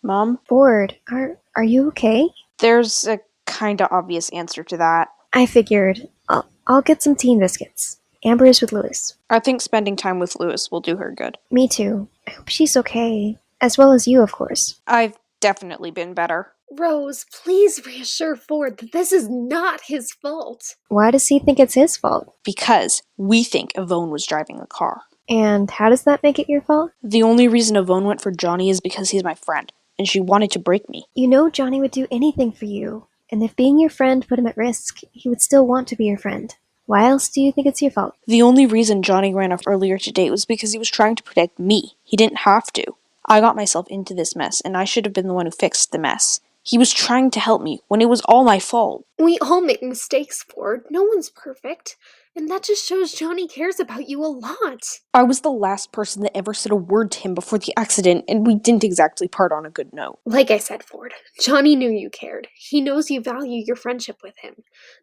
Mom? Ford, are you okay? There's a kinda obvious answer to that. I figured. I'll get some tea and biscuits. Amber is with Lewis. I think spending time with Lewis will do her good. Me too. I hope she's okay. As well as you, of course. I've definitely been better. Rose, please reassure Ford that this is not his fault. Why does he think it's his fault? Because we think Yvonne was driving the car. And how does that make it your fault? The only reason Yvonne went for Johnny is because he's my friend, and she wanted to break me. You know Johnny would do anything for you. And if being your friend put him at risk, he would still want to be your friend. Why else do you think it's your fault? The only reason Johnny ran off earlier today was because he was trying to protect me. He didn't have to. I got myself into this mess, and I should have been the one who fixed the mess. He was trying to help me when it was all my fault. We all make mistakes, Ford. No one's perfect. And that just shows Johnny cares about you a lot. I was the last person that ever said a word to him before the accident, and we didn't exactly part on a good note. Like I said, Ford, Johnny knew you cared. He knows you value your friendship with him.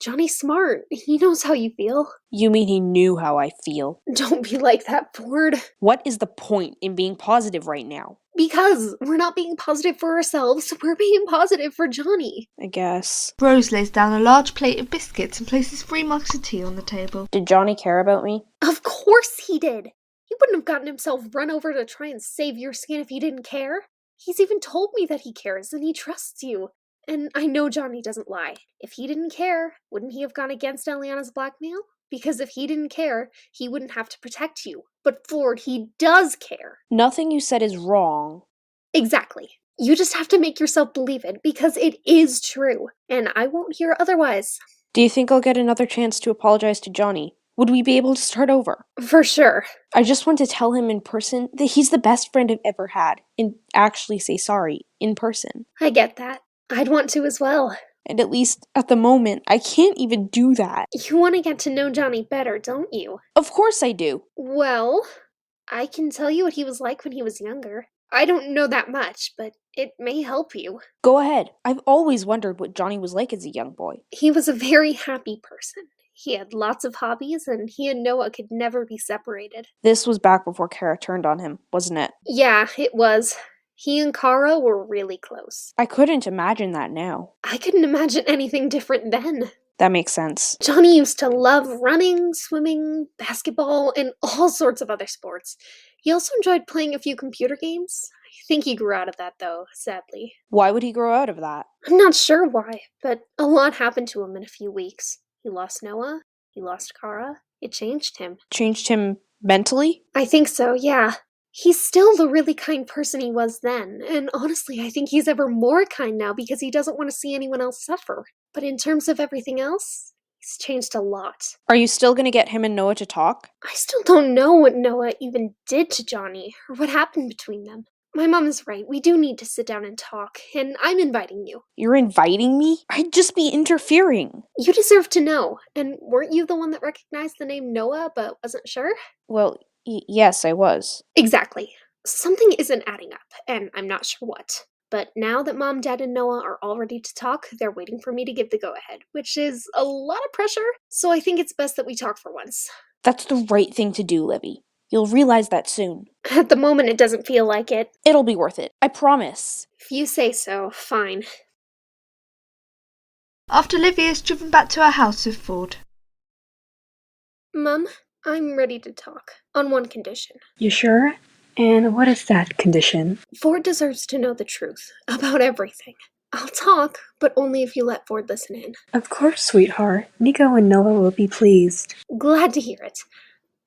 Johnny's smart. He knows how you feel. You mean he knew how I feel? Don't be like that, Ford. What is the point in being positive right now? Because we're not being positive for ourselves, we're being positive for Johnny. I guess. Rose lays down a large plate of biscuits and places 3 mugs of tea on the table. Did Johnny care about me? Of course he did. He wouldn't have gotten himself run over to try and save your skin if he didn't care. He's even told me that he cares and he trusts you. And I know Johnny doesn't lie. If he didn't care, wouldn't he have gone against Eliana's blackmail? Because if he didn't care, he wouldn't have to protect you. But Ford, he does care. Nothing you said is wrong. Exactly. You just have to make yourself believe it, because it is true. And I won't hear otherwise. Do you think I'll get another chance to apologize to Johnny? Would we be able to start over? For sure. I just want to tell him in person that he's the best friend I've ever had, and actually say sorry in person. I get that. I'd want to as well. And at least, at the moment, I can't even do that. You want to get to know Johnny better, don't you? Of course I do. Well, I can tell you what he was like when he was younger. I don't know that much, but it may help you. Go ahead. I've always wondered what Johnny was like as a young boy. He was a very happy person. He had lots of hobbies, and he and Noah could never be separated. This was back before Kara turned on him, wasn't it? Yeah, it was. He and Kara were really close. I couldn't imagine that now. I couldn't imagine anything different then. That makes sense. Johnny used to love running, swimming, basketball, and all sorts of other sports. He also enjoyed playing a few computer games. I think he grew out of that, though, sadly. Why would he grow out of that? I'm not sure why, but a lot happened to him in a few weeks. He lost Noah, he lost Kara. It changed him. Changed him mentally? I think so, yeah. He's still the really kind person he was then, and honestly, I think he's ever more kind now because he doesn't want to see anyone else suffer. But in terms of everything else, he's changed a lot. Are you still gonna get him and Noah to talk? I still don't know what Noah even did to Johnny, or what happened between them. My mom is right, we do need to sit down and talk, and I'm inviting you. You're inviting me? I'd just be interfering. You deserve to know, and weren't you the one that recognized the name Noah but wasn't sure? Well, yes, I was. Exactly. Something isn't adding up, and I'm not sure what. But now that Mom, Dad, and Noah are all ready to talk, they're waiting for me to give the go-ahead, which is a lot of pressure, so I think it's best that we talk for once. That's the right thing to do, Livy. You'll realize that soon. At the moment, it doesn't feel like it. It'll be worth it. I promise. If you say so, fine. After Livy is driven back to her house with Ford. Mum, I'm ready to talk. On one condition. You sure? And what is that condition? Ford deserves to know the truth about everything. I'll talk, but only if you let Ford listen in. Of course, sweetheart. Nico and Noah will be pleased. Glad to hear it.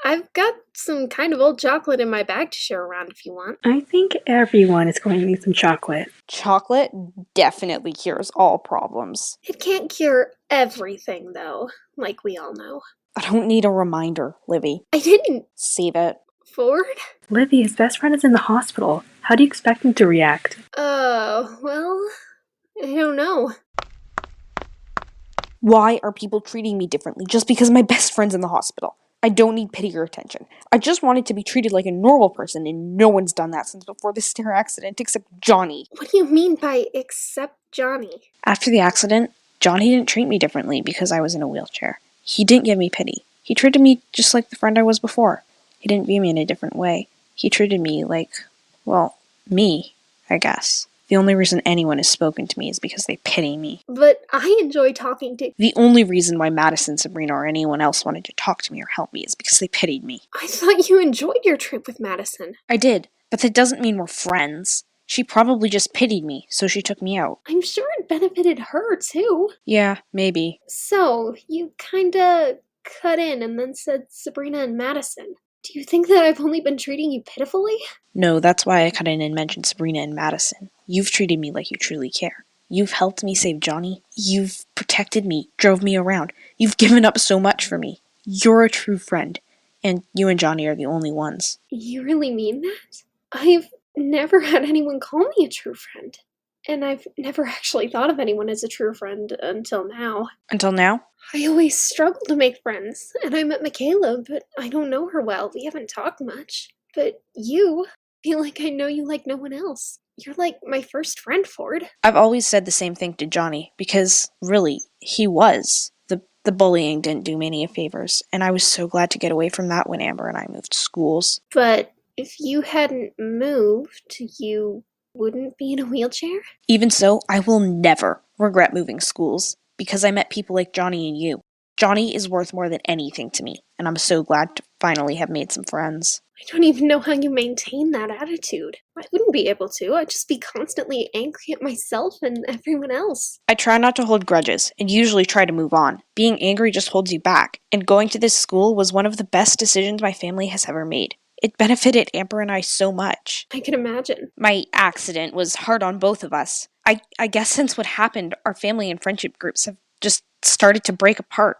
I've got some kind of old chocolate in my bag to share around if you want. I think everyone is going to need some chocolate. Chocolate definitely cures all problems. It can't cure everything, though, like we all know. I don't need a reminder, Livy. I didn't. Save it. Ford? Livy, his best friend is in the hospital. How do you expect him to react? Well, I don't know. Why are people treating me differently just because my best friend's in the hospital? I don't need pity or attention. I just wanted to be treated like a normal person, and no one's done that since before the stair accident except Johnny. What do you mean by except Johnny? After the accident, Johnny didn't treat me differently because I was in a wheelchair. He didn't give me pity. He treated me just like the friend I was before. He didn't view me in a different way. He treated me like, well, me, I guess. The only reason anyone has spoken to me is because they pity me. But I enjoy talking to— The only reason why Madison, Sabrina, or anyone else wanted to talk to me or help me is because they pitied me. I thought you enjoyed your trip with Madison. I did, but that doesn't mean we're friends. She probably just pitied me, so she took me out. I'm sure it benefited her, too. Yeah, maybe. So, you kinda cut in and then said Sabrina and Madison. Do you think that I've only been treating you pitifully? No, that's why I cut in and mentioned Sabrina and Madison. You've treated me like you truly care. You've helped me save Johnny. You've protected me, drove me around. You've given up so much for me. You're a true friend. And you and Johnny are the only ones. You really mean that? I've never had anyone call me a true friend. And I've never actually thought of anyone as a true friend until now. Until now? I always struggled to make friends, and I met Michaela, but I don't know her well. We haven't talked much. But you, I feel like I know you like no one else. You're like my first friend, Ford. I've always said the same thing to Johnny, because, really, he was. The bullying didn't do me any favors, and I was so glad to get away from that when Amber and I moved schools. But if you hadn't moved, you wouldn't be in a wheelchair? Even so, I will never regret moving schools, because I met people like Johnny and you. Johnny is worth more than anything to me, and I'm so glad to finally have made some friends. I don't even know how you maintain that attitude. I wouldn't be able to. I'd just be constantly angry at myself and everyone else. I try not to hold grudges, and usually try to move on. Being angry just holds you back, and going to this school was one of the best decisions my family has ever made. It benefited Amber and I so much. I can imagine. My accident was hard on both of us. I guess since what happened, our family and friendship groups have just started to break apart.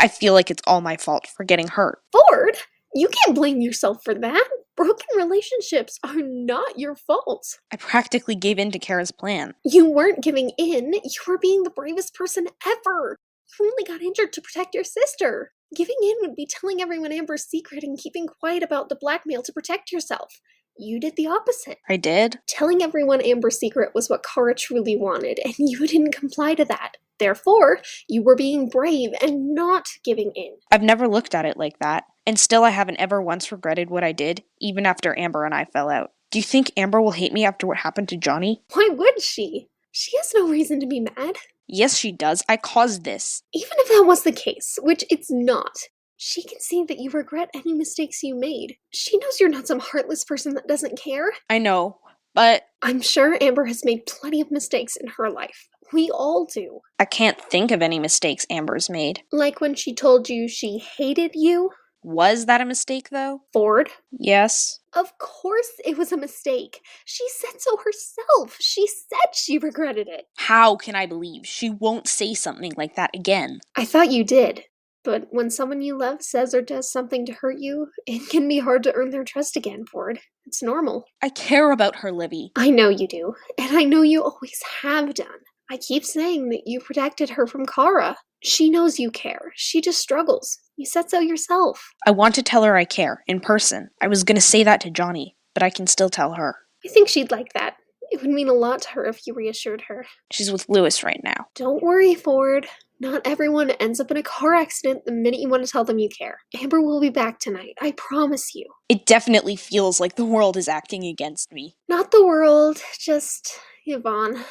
I feel like it's all my fault for getting hurt. Ford, you can't blame yourself for that. Broken relationships are not your fault. I practically gave in to Kara's plan. You weren't giving in. You were being the bravest person ever. You only got injured to protect your sister. Giving in would be telling everyone Amber's secret and keeping quiet about the blackmail to protect yourself. You did the opposite. I did? Telling everyone Amber's secret was what Kara truly wanted, and you didn't comply to that. Therefore, you were being brave and not giving in. I've never looked at it like that, and still I haven't ever once regretted what I did, even after Amber and I fell out. Do you think Amber will hate me after what happened to Johnny? Why would she? She has no reason to be mad. Yes, she does. I caused this. Even if that was the case, which it's not, she can see that you regret any mistakes you made. She knows you're not some heartless person that doesn't care. I know, but I'm sure Amber has made plenty of mistakes in her life. We all do. I can't think of any mistakes Amber's made. Like when she told you she hated you? Was that a mistake, though? Ford? Yes. Of course it was a mistake. She said so herself. She said she regretted it. How can I believe she won't say something like that again? I thought you did. But when someone you love says or does something to hurt you, it can be hard to earn their trust again, Ford. It's normal. I care about her, Libby. I know you do, and I know you always have done. I keep saying that you protected her from Kara. She knows you care. She just struggles. You said so yourself. I want to tell her I care, in person. I was gonna say that to Johnny, but I can still tell her. I think she'd like that. It would mean a lot to her if you reassured her. She's with Lewis right now. Don't worry, Ford. Not everyone ends up in a car accident the minute you want to tell them you care. Amber will be back tonight, I promise you. It definitely feels like the world is acting against me. Not the world, just Yvonne.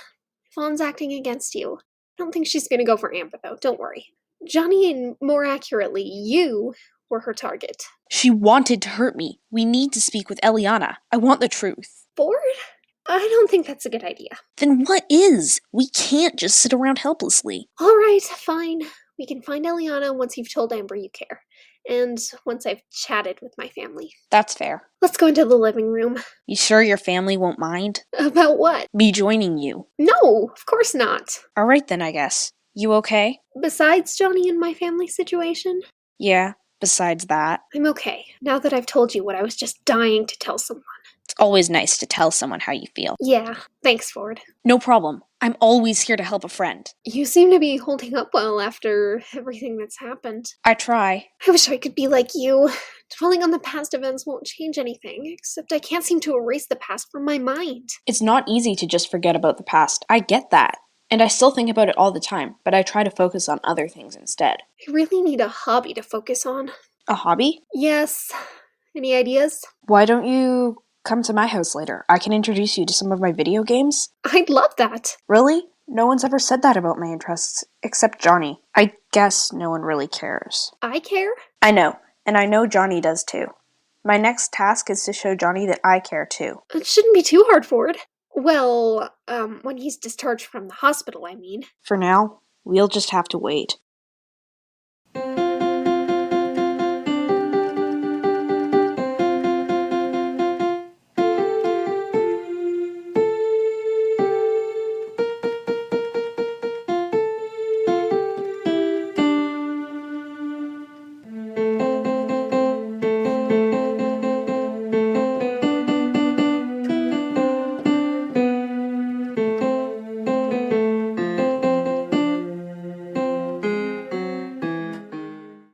Yvonne's acting against you. I don't think she's gonna go for Amber, though. Don't worry. Johnny, and more accurately, you were her target. She wanted to hurt me. We need to speak with Eliana. I want the truth. Ford? I don't think that's a good idea. Then what is? We can't just sit around helplessly. Alright, fine. We can find Eliana once you've told Amber you care. And once I've chatted with my family. That's fair. Let's go into the living room. You sure your family won't mind? About what? Me joining you. No, of course not. Alright then, I guess. You okay? Besides Johnny and my family situation, Yeah, besides that. I'm okay, now that I've told you what I was just dying to tell someone. It's always nice to tell someone how you feel. Yeah, thanks, Ford. No problem. I'm always here to help a friend. You seem to be holding up well after everything that's happened. I try. I wish I could be like you. Dwelling on the past events won't change anything, except I can't seem to erase the past from my mind. It's not easy to just forget about the past. I get that. And I still think about it all the time, but I try to focus on other things instead. I really need a hobby to focus on. A hobby? Yes. Any ideas? Why don't you come to my house later. I can introduce you to some of my video games. I'd love that. Really? No one's ever said that about my interests, except Johnny. I guess no one really cares. I care? I know, and I know Johnny does too. My next task is to show Johnny that I care too. It shouldn't be too hard, Ford. Well, when he's discharged from the hospital, I mean. For now, we'll just have to wait.